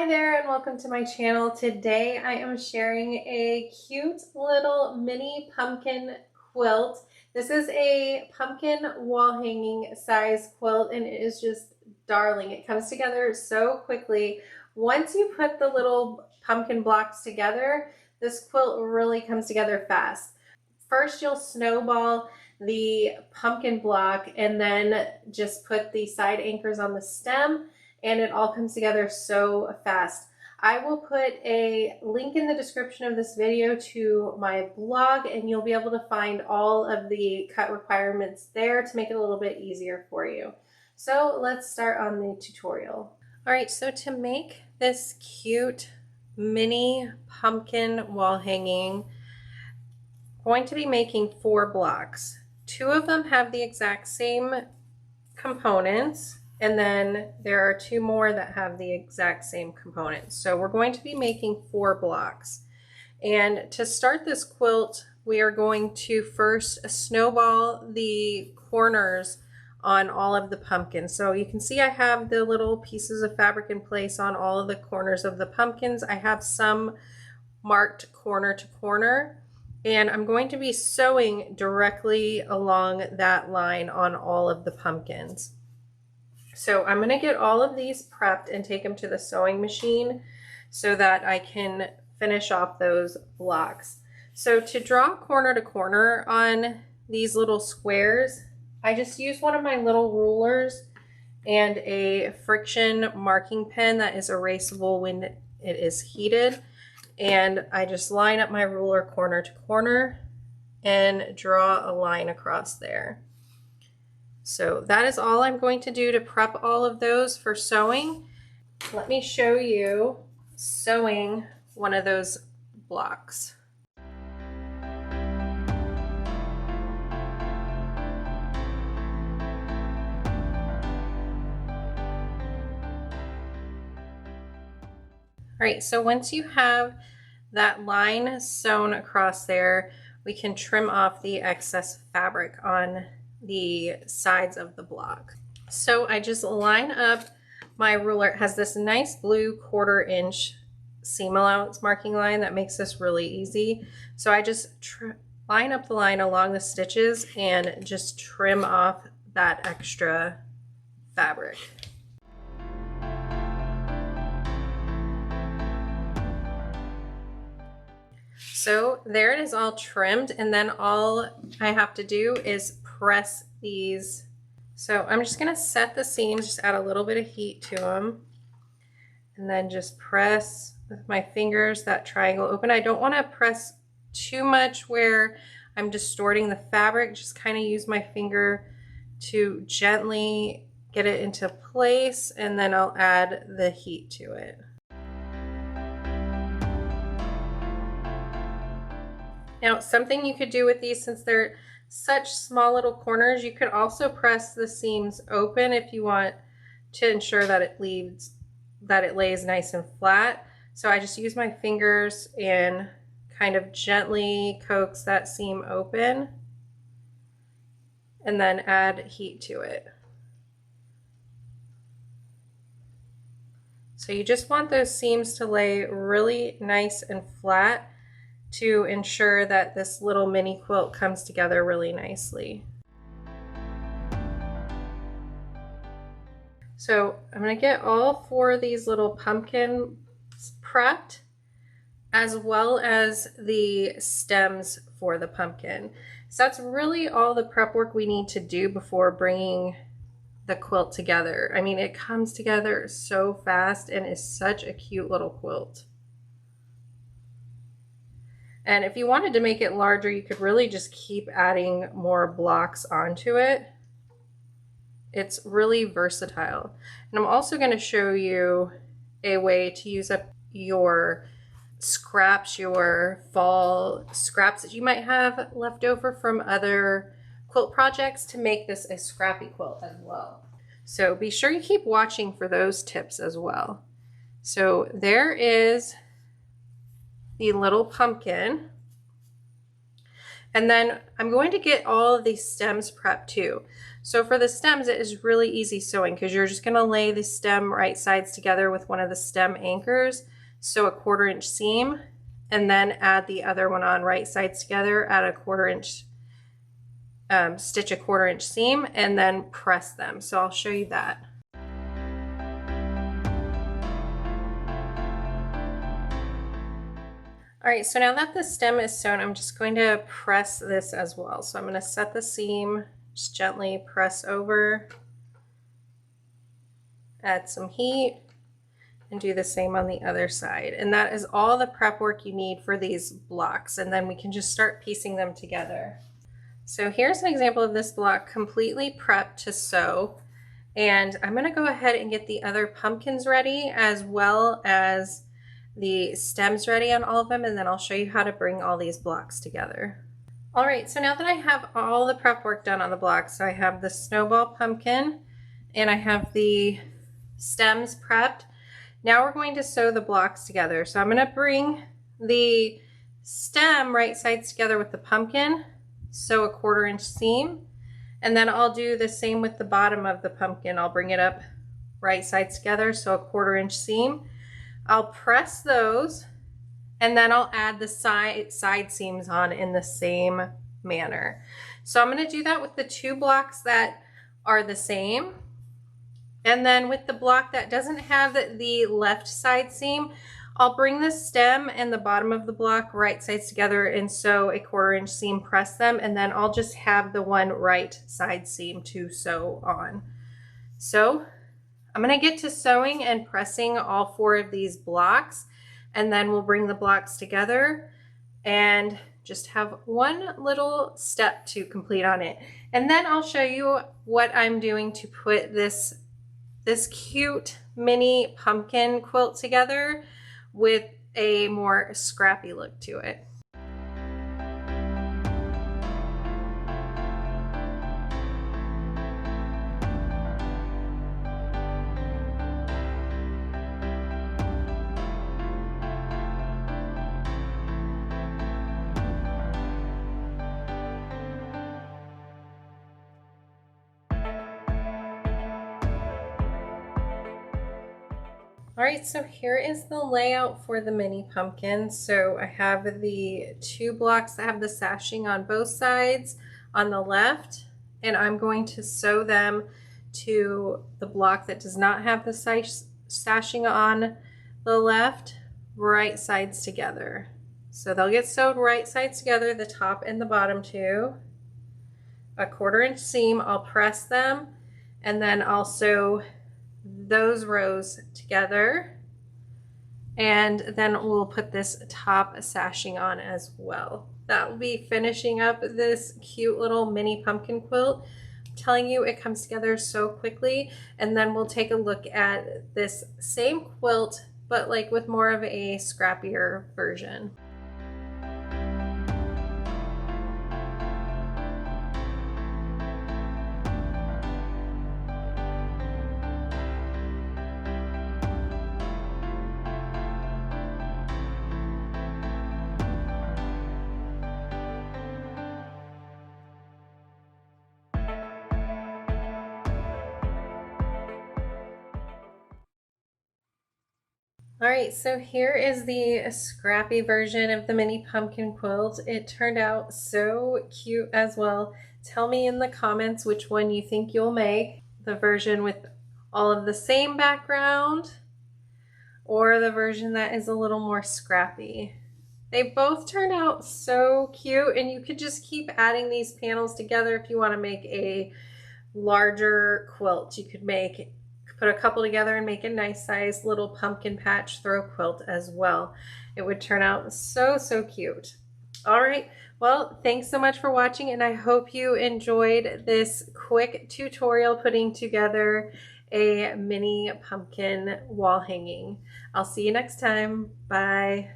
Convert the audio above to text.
there and welcome to my channel. Today I am sharing a cute little mini pumpkin quilt. This is a pumpkin wall hanging size quilt and it is just darling. It comes together so quickly. Once you put the little pumpkin blocks together, this quilt really comes together fast. First you'll snowball the pumpkin block and then just put the side anchors on the stem, and it all comes together so fast. I will put a link in the description of this video to my blog, and you'll be able to find all of the cut requirements there to make it a little bit easier for you. So let's start on the tutorial. All right, so to make this cute mini pumpkin wall hanging, I'm going to be making 4 blocks. 2 of them have the exact same components, and then there are 2 more that have the exact same components. So we're going to be making 4 blocks. And to start this quilt, we are going to first snowball the corners on all of the pumpkins. So you can see I have the little pieces of fabric in place on all of the corners of the pumpkins. I have some marked corner to corner, and I'm going to be sewing directly along that line on all of the pumpkins. So I'm going to get all of these prepped and take them to the sewing machine so that I can finish off those blocks. So to draw corner to corner on these little squares, I just use one of my little rulers and a friction marking pen that is erasable when it is heated. And I just line up my ruler corner to corner and draw a line across there. So that is all I'm going to do to prep all of those for sewing. Let me show you sewing one of those blocks. All right, so once you have that line sewn across there, we can trim off the excess fabric on the sides of the block. So I just line up my ruler. It has this nice blue 1/4 inch seam allowance marking line that makes this really easy. So I just line up the line along the stitches and just trim off that extra fabric. So there it is, all trimmed, and then all I have to do is press these. So I'm just going to set the seams, just add a little bit of heat to them, and then just press with my fingers that triangle open. I don't want to press too much where I'm distorting the fabric, just kind of use my finger to gently get it into place, and then I'll add the heat to it. Now, something you could do with these, since they're such small little corners, you could also press the seams open if you want to ensure that it lays nice and flat. So I just use my fingers and kind of gently coax that seam open and then add heat to it. So you just want those seams to lay really nice and flat to ensure that this little mini quilt comes together really nicely. So I'm going to get all 4 of these little pumpkins prepped, as well as the stems for the pumpkin. So that's really all the prep work we need to do before bringing the quilt together. I mean, it comes together so fast and is such a cute little quilt. And if you wanted to make it larger, you could really just keep adding more blocks onto it. It's really versatile. And I'm also going to show you a way to use up your scraps, your fall scraps that you might have left over from other quilt projects, to make this a scrappy quilt as well. So be sure you keep watching for those tips as well. So there is the little pumpkin, And then I'm going to get all of these stems prepped too. So for the stems, it is really easy sewing because you're just gonna lay the stem right sides together with one of the stem anchors, sew a 1/4 inch seam, and then add the other one on right sides together, add a 1/4 inch, stitch a 1/4 inch seam, and then press them. So I'll show you that. All right, so now that the stem is sewn, I'm just going to press this as well. So I'm going to set the seam, just gently press over, add some heat, and do the same on the other side. And that is all the prep work you need for these blocks, and then we can just start piecing them together. So here's an example of this block completely prepped to sew. And I'm going to go ahead and get the other pumpkins ready as well as the stems ready on all of them, and then I'll show you how to bring all these blocks together. All right, so now that I have all the prep work done on the blocks, so I have the snowball pumpkin and I have the stems prepped. Now we're going to sew the blocks together. So I'm going to bring the stem right sides together with the pumpkin, sew a 1/4 inch seam, and then I'll do the same with the bottom of the pumpkin. I'll bring it up right sides together, sew a 1/4 inch seam. I'll press those, and then I'll add the side seams on in the same manner. So I'm going to do that with the 2 blocks that are the same. And then with the block that doesn't have the left side seam, I'll bring the stem and the bottom of the block right sides together and sew a 1/4 inch seam, press them, and then I'll just have the one right side seam to sew on. So I'm going to get to sewing and pressing all 4 of these blocks, and then we'll bring the blocks together and just have one little step to complete on it. And then I'll show you what I'm doing to put this cute mini pumpkin quilt together with a more scrappy look to it. All right, so here is the layout for the mini pumpkin. So I have the 2 blocks that have the sashing on both sides on the left, and I'm going to sew them to the block that does not have the sashing on the left, right sides together. So they'll get sewed right sides together, the top and the bottom too. A 1/4 inch seam, I'll press them, and then I'll sew those rows together, and then we'll put this top sashing on as well. That will be finishing up this cute little mini pumpkin quilt. I'm telling you, it comes together so quickly. And then we'll take a look at this same quilt, but like with more of a scrappier version. All right, so here is the scrappy version of the mini pumpkin quilt. It turned out so cute as well. Tell me in the comments which one you think you'll make, the version with all of the same background or the version that is a little more scrappy. They both turned out so cute, and you could just keep adding these panels together if you want to make a larger quilt. You could put a couple together and make a nice size little pumpkin patch throw quilt as well. It would turn out so cute. All right, well, thanks so much for watching, and I hope you enjoyed this quick tutorial putting together a mini pumpkin wall hanging. I'll see you next time. Bye.